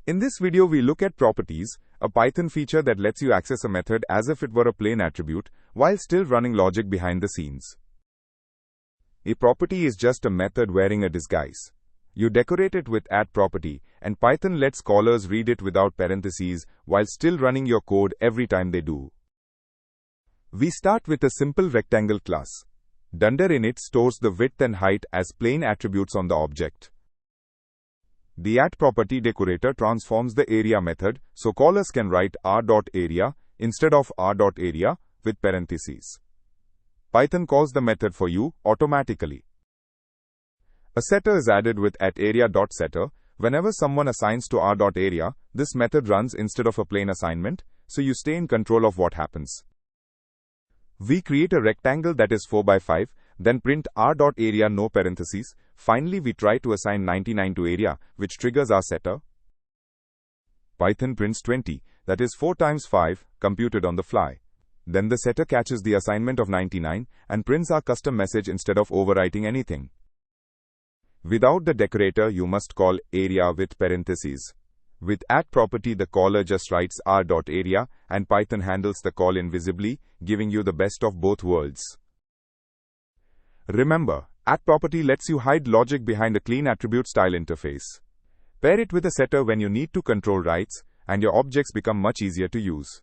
In this video we look at properties, a Python feature that lets you access a method as if it were a plain attribute, while still running logic behind the scenes. A property is just a method wearing a disguise. You decorate it with @property, and Python lets callers read it without parentheses, while still running your code every time they do. We start with a simple rectangle class. Dunder init stores the width and height as plain attributes on the object. The @property decorator transforms the area method, so callers can write r.area instead of r.area with parentheses. Python calls the method for you automatically. A setter is added with @area.setter. Whenever someone assigns to r.area, this method runs instead of a plain assignment, so you stay in control of what happens. We create a rectangle that is 4 by 5, then print r.area no parentheses. Finally, we try to assign 99 to area, which triggers our setter. Python prints 20, that is 4 times 5, computed on the fly. Then the setter catches the assignment of 99 and prints our custom message instead of overwriting anything. Without the decorator, you must call area with parentheses. With @property, the caller just writes r.area, and Python handles the call invisibly, giving you the best of both worlds. Remember, @property lets you hide logic behind a clean attribute-style interface. Pair it with a setter when you need to control writes, and your objects become much easier to use.